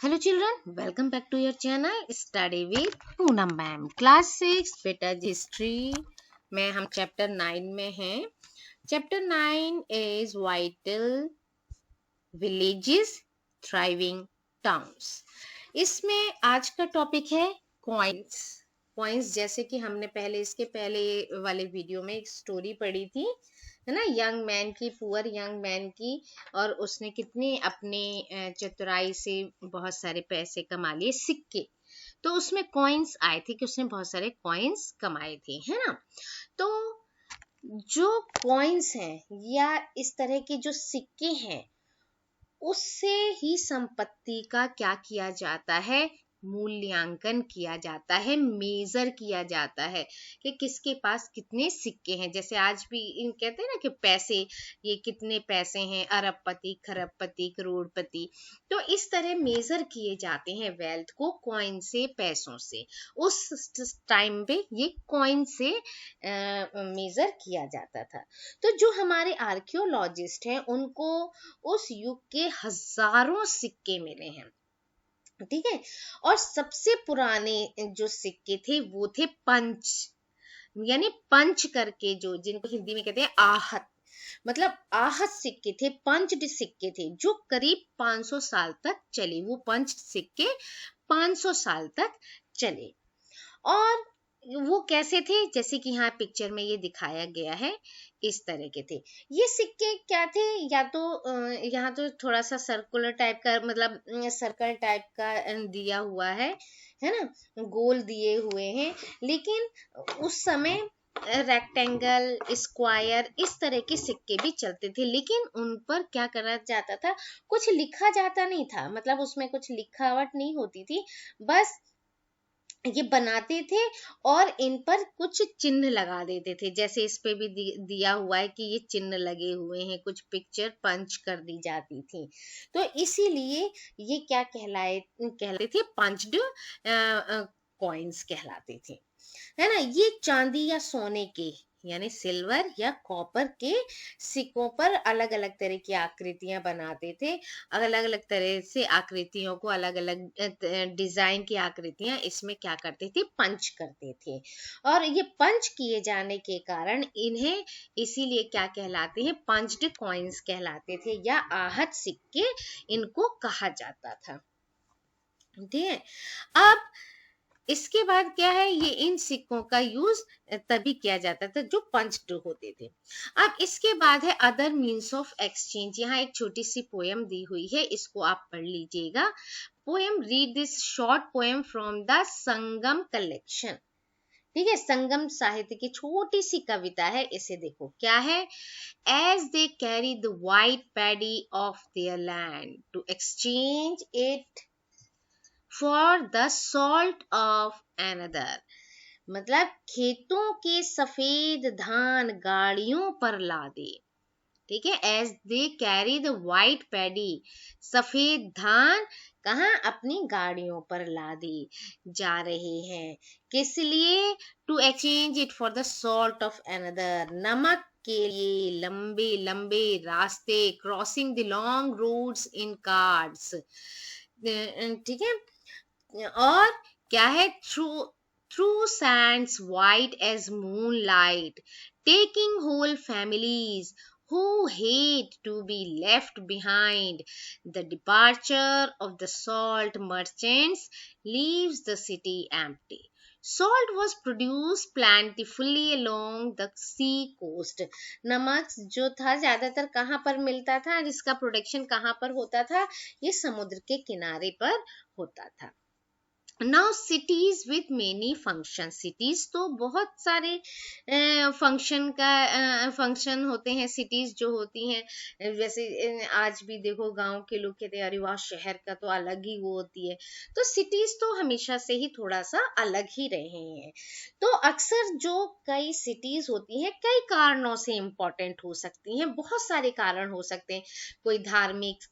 Hello children, welcome back to your channel Study with Poonam ma'am. Class 6 बेटा history में हम chapter 9 में हैं। Chapter 9 is vital villages thriving towns. इसमें आज का टॉपिक है कॉइन्स। कॉइन्स जैसे कि हमने इसके पहले वाले वीडियो में एक स्टोरी पढ़ी थी, है ना, यंग मैन की, पुअर यंग मैन की, और उसने कितने अपने चतुराई से बहुत सारे पैसे कमा लिए, सिक्के। तो उसमें कॉइन्स आए थे कि उसने बहुत सारे कॉइन्स कमाए थे, है ना। तो जो कॉइन्स हैं या इस तरह के जो सिक्के हैं, उससे ही संपत्ति का क्या किया जाता है, मूल्यांकन किया जाता है, मेजर किया जाता है कि किसके पास कितने सिक्के हैं। जैसे आज भी कहते हैं ना कि पैसे, ये कितने पैसे हैं, अरबपति, खरबपति, करोड़पति। तो इस तरह मेजर किए जाते हैं वेल्थ को कॉइन से, पैसों से। उस टाइम पे ये कॉइन से मेजर किया जाता था। तो जो हमारे आर्कियोलॉजिस्ट हैं उनको उस युग के हजारों सिक्के मिले हैं, ठीक है। और सबसे पुराने जो सिक्के थे वो थे पंच, यानी पंच करके, जो जिनको हिंदी में कहते हैं आहत, मतलब आहत सिक्के थे, पंच्ड सिक्के थे, जो करीब 500 साल तक चले। वो पंच सिक्के 500 साल तक चले। और वो कैसे थे, जैसे कि यहाँ पिक्चर में ये दिखाया गया है, इस तरह के थे। ये सिक्के क्या थे, या तो यहाँ तो थोड़ा सा सर्कुलर टाइप का, मतलब सर्कल टाइप का दिया हुआ है ना, गोल दिए हुए हैं। लेकिन उस समय रेक्टेंगल, स्क्वायर, इस तरह के सिक्के भी चलते थे। लेकिन उन पर क्या करा जाता था, कुछ लिखा जाता नहीं था, मतलब उसमें कुछ लिखावट नहीं होती थी, बस ये बनाते थे और इन पर कुछ चिन्ह लगा देते थे। जैसे इस पे भी दिया हुआ है कि ये चिन्ह लगे हुए हैं, कुछ पिक्चर पंच कर दी जाती थी। तो इसीलिए ये क्या कहलाते थे, पंच्ड कॉइन्स कहलाते थे, है ना। ये चांदी या सोने के, यानी सिल्वर या कॉपर के सिक्कों पर अलग अलग तरह की आकृतियां बनाते थे। अलग अलग तरह से आकृतियों को, अलग अलग डिजाइन की आकृतियां इसमें क्या करते थे, पंच करते थे। और ये पंच किए जाने के कारण इन्हें इसीलिए क्या कहलाते हैं, पंच्ड कॉइन्स कहलाते थे, या आहत सिक्के इनको कहा जाता था, ठीक है। अब इसके बाद क्या है, ये इन सिक्कों का यूज तभी किया जाता था जो पंच्ड होते थे। अब इसके बाद है अदर मीन्स ऑफ एक्सचेंज। यहाँ एक छोटी सी पोयम दी हुई है, इसको आप पढ़ लीजिएगा। Poem, read this short poem from the Sangam collection, ठीक है। संगम साहित्य की छोटी सी कविता है, इसे देखो क्या है। As they carry the white paddy of their land to exchange it for the salt of another, मतलब खेतों के सफेद धान गाड़ियों पर लादे, ठीक है। As they carry the white paddy, सफेद धान कहाँ, अपनी गाड़ियों पर लादे जा रहे हैं, किस लिए, to exchange it for the salt of another, नमक के लिए लंबे लंबे रास्ते, crossing the long roads in carts, ठीक है। और क्या है, through sands white as moonlight, taking whole families who hate to be left behind. The departure of the salt merchants leaves the city empty. Salt was produced plentifully along the sea coast. नमक जो था ज्यादातर कहाँ पर मिलता था, जिसका production कहाँ पर होता था, ये समुद्र के किनारे पर होता था। Now cities with many function, cities तो बहुत सारे फंक्शन होते हैं, सिटीज जो होती हैं। जैसे आज भी देखो, गांव के लोग कहते हैं अरे वाह, शहर का तो अलग ही वो होती है। तो सिटीज तो हमेशा से ही थोड़ा सा अलग ही रहे हैं। तो अक्सर जो कई सिटीज होती हैं, कई कारणों से इम्पोर्टेंट हो सकती हैं, बहुत सारे कारण हो सकते हैं। कोई धार्मिक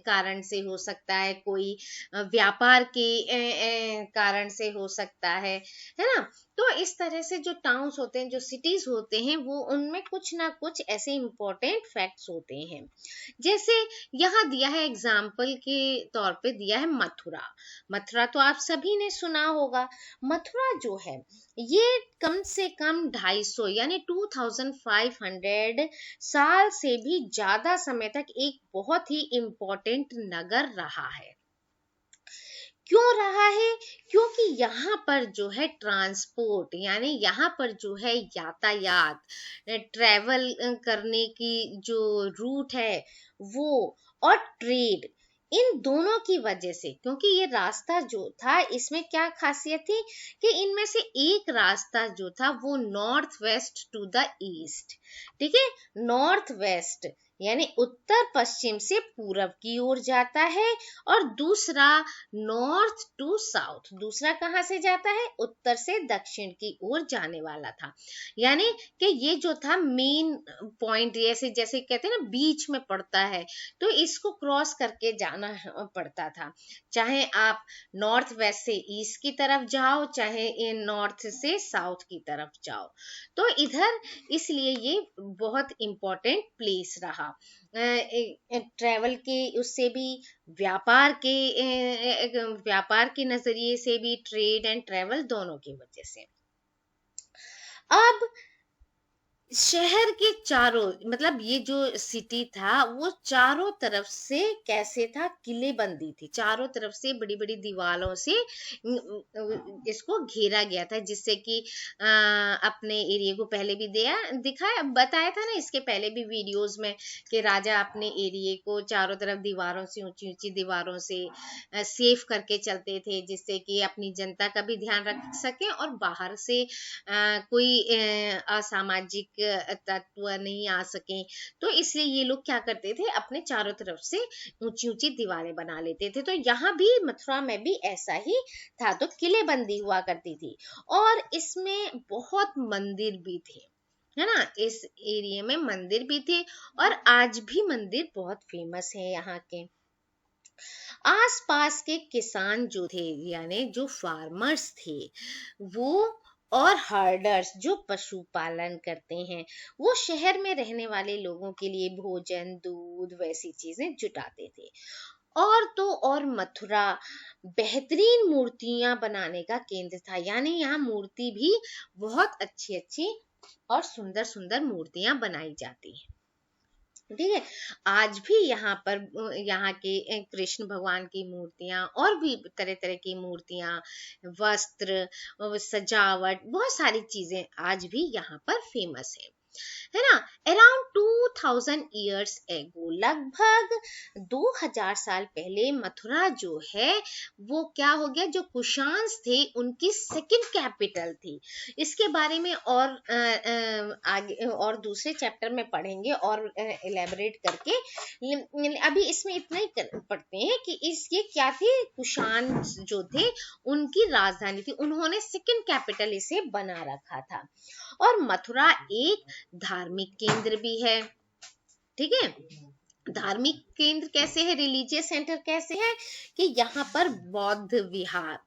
कारण से हो सकता है, कोई व्यापार के कारण से हो सकता है ना। तो इस तरह से जो टाउन्स होते हैं, जो सिटीज होते हैं, वो उनमें कुछ ना कुछ ऐसे इंपॉर्टेंट फैक्ट्स होते हैं। जैसे यहाँ दिया है, एग्जाम्पल के तौर पे दिया है मथुरा। मथुरा तो आप सभी ने सुना होगा। मथुरा जो है ये कम से कम 250 यानी 2500 साल से भी ज्यादा समय तक एक बहुत ही इम्पोर्टेंट नगर रहा है। क्यों रहा है? क्योंकि यहाँ पर जो है ट्रांसपोर्ट यानी यहाँ पर जो है यातायात, ट्रेवल करने की जो रूट है वो, और ट्रेड, इन दोनों की वजह से, क्योंकि ये रास्ता जो था इसमें क्या खासियत थी कि इनमें से एक रास्ता जो था वो north west to the east, ठीक है, नॉर्थ वेस्ट यानी उत्तर पश्चिम से पूरब की ओर जाता है, और दूसरा नॉर्थ टू साउथ, दूसरा कहाँ से जाता है? उत्तर से दक्षिण की ओर जाने वाला था। यानी कि ये जो था मेन पॉइंट, जैसे जैसे कहते हैं ना बीच में पड़ता है, तो इसको क्रॉस करके जाना पड़ता था। चाहे आप नॉर्थ वेस्ट से ईस्ट की तरफ जाओ, चाहे नॉर्थ से साउथ की तरफ जाओ, तो इधर इसलिए ये बहुत इंपॉर्टेंट प्लेस रहा ट्रेवल के, उससे भी व्यापार के नजरिए से भी, ट्रेड एंड ट्रेवल दोनों की वजह से। अब शहर के चारों, मतलब ये जो सिटी था वो चारों तरफ से कैसे था? किले बंदी थी, चारों तरफ से बड़ी बड़ी दीवारों से इसको घेरा गया था, जिससे कि अपने एरिया को पहले भी दिखाया बताया था ना इसके पहले भी वीडियोस में, कि राजा अपने एरिया को चारों तरफ दीवारों से, ऊंची ऊंची दीवारों से सेफ करके चलते थे, जिससे कि अपनी जनता का भी ध्यान रख सके और बाहर से कोई असामाजिक तत्व नहीं आ सके। तो इसलिए ये लोग क्या करते थे, अपने चारों तरफ से ऊंची ऊंची दीवारें बना लेते थे। तो यहाँ भी मथुरा में भी ऐसा ही था, तो किलेबंदी हुआ करती थी, और इसमें बहुत मंदिर भी थे, है ना, इस एरिया में मंदिर भी थे, और आज भी मंदिर बहुत फेमस है यहाँ के। आसपास के किसान जो थे, यानी जो फार्मर्स थे, वो और हर्डर्स जो पशुपालन करते हैं, वो शहर में रहने वाले लोगों के लिए भोजन, दूध, वैसी चीजें जुटाते थे। और तो और मथुरा बेहतरीन मूर्तियां बनाने का केंद्र था, यानी यहाँ मूर्ति भी बहुत अच्छी अच्छी और सुंदर सुंदर मूर्तियां बनाई जाती हैं, ठीक है। आज भी यहाँ के कृष्ण भगवान की मूर्तियां और भी तरह तरह की मूर्तियां, वस्त्र, सजावट, बहुत सारी चीजें आज भी यहाँ पर फेमस है ना। अराउंड 2000 ईयर्स एगो, लगभग 2000 साल पहले मथुरा जो है वो क्या हो गया, जो कुशान्स थे उनकी सेकंड कैपिटल थी। इसके बारे में और आगे और दूसरे चैप्टर में पढ़ेंगे और इलेबोरेट करके, अभी इसमें इतना ही पढ़ते हैं कि ये क्या थी, कुशान जो थे उनकी राजधानी थी, उन्होंने सेकंड कैपिटल इसे बना रखा था। और मथुरा एक धार्मिक केंद्र भी है, ठीक है। धार्मिक केंद्र कैसे है, रिलीजियस सेंटर कैसे है, कि यहाँ पर बौद्ध विहार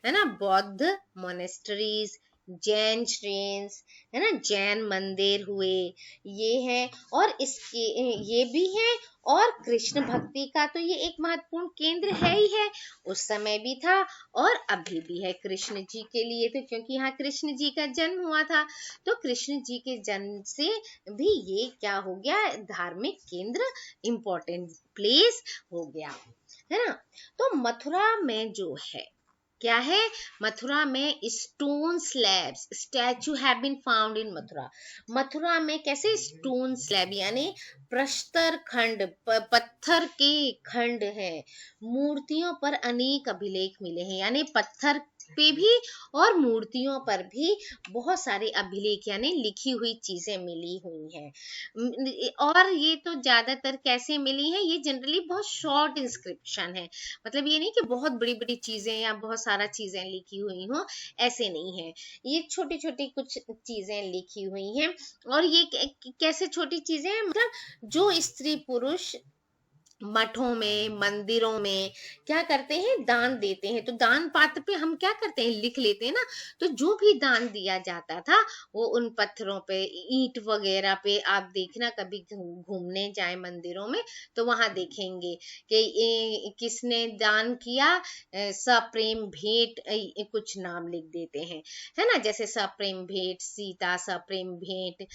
है ना, बौद्ध मोनेस्ट्रीज, जैन श्रेन्स है ना, जैन मंदिर हुए, ये है, और इसके ये भी है, और कृष्ण भक्ति का तो ये एक महत्वपूर्ण केंद्र है ही है, उस समय भी था और अभी भी है कृष्ण जी के लिए, तो क्योंकि यहाँ कृष्ण जी का जन्म हुआ था, तो कृष्ण जी के जन्म से भी ये क्या हो गया, धार्मिक केंद्र, इंपॉर्टेंट प्लेस हो गया, है ना। तो मथुरा में जो है क्या है, मथुरा में stone slabs, statue have been found in Mathura. Mathura में कैसे स्टोन स्लैब यानी प्रस्तर खंड, पत्थर के खंड है, मूर्तियों पर अनेक अभिलेख मिले हैं, यानी पत्थर पे भी और मूर्तियों पर भी बहुत सारे अभिलेख यानी लिखी हुई चीजें मिली हुई हैं। और ये तो ज्यादातर कैसे मिली है, ये जनरली बहुत शॉर्ट इंस्क्रिप्शन है, मतलब ये नहीं कि बहुत बड़ी बड़ी चीजें या बहुत सारा चीजें लिखी हुई हो, ऐसे नहीं है, ये छोटी छोटी कुछ चीजें लिखी हुई हैं। और ये कैसे छोटी चीजें हैं, मतलब जो स्त्री पुरुष मठों में, मंदिरों में क्या करते हैं, दान देते हैं। तो दान पात्र पे हम क्या करते हैं, लिख लेते हैं ना। तो जो भी दान दिया जाता था वो उन पत्थरों पे, ईंट वगैरह पे, आप देखना कभी घूमने जाए मंदिरों में तो वहां देखेंगे कि किसने दान किया, सप्रेम भेंट, कुछ नाम लिख देते हैं, है ना। जैसे सप्रेम भेंट सीता, सप्रेम भेंट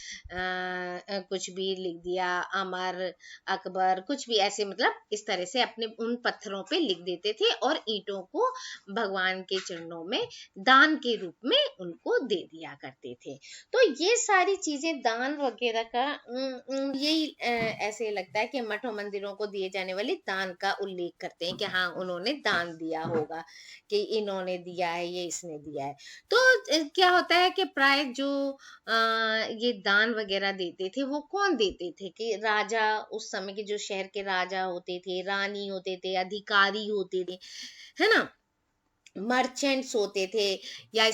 कुछ भी लिख दिया, अमर, अकबर, कुछ भी ऐसे, मतलब इस तरह से अपने उन पत्थरों पे लिख देते थे और ईंटों को भगवान के चरणों में दान के रूप में उनको दे दिया करते थे। तो ये सारी चीजें दान वगैरह का यही ऐसे लगता है कि मठों मंदिरों को दिए जाने वाले दान का उल्लेख करते हैं कि हाँ उन्होंने दान दिया होगा, कि इन्होंने दिया है, ये इसने दिया है। तो क्या होता है कि प्राय जो ये दान वगैरह देते थे वो कौन देते थे, कि राजा, उस समय के जो शहर के राजा होते थे, रानी होते थे, अधिकारी होते थे, है ना, मर्चेंट्स होते थे, या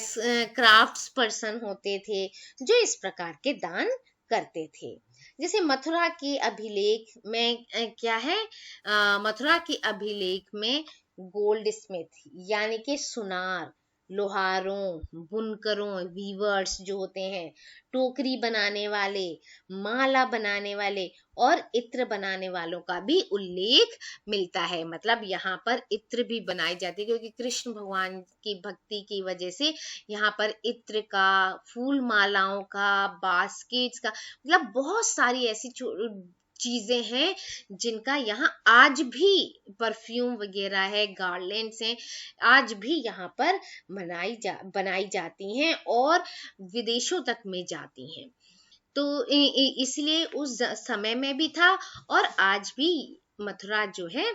क्राफ्ट्स पर्सन होते थे, जो इस प्रकार के दान करते थे। जैसे मथुरा की अभिलेख में क्या है, मथुरा की अभिलेख में गोल्ड स्मिथ यानी कि सुनार, लोहारों, बुनकरों, वीवर्स जो होते हैं, टोकरी बनाने वाले, माला बनाने वाले और इत्र बनाने वालों का भी उल्लेख मिलता है। मतलब यहाँ पर इत्र भी बनाई जाती है, क्योंकि कृष्ण भगवान की भक्ति की वजह से यहाँ पर इत्र का, फूल मालाओं का, बास्केट्स का, मतलब बहुत सारी ऐसी चीजें हैं जिनका यहाँ आज भी, परफ्यूम वगैरह है, गार्लैंड्स हैं, आज भी यहाँ पर बनाई जाती हैं और विदेशों तक में जाती हैं। तो इसलिए उस समय में भी था और आज भी मथुरा जो है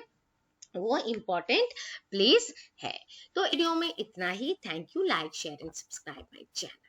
वो इम्पोर्टेंट प्लेस है। तो वीडियो में इतना ही। Thank you. Like, share and subscribe my channel.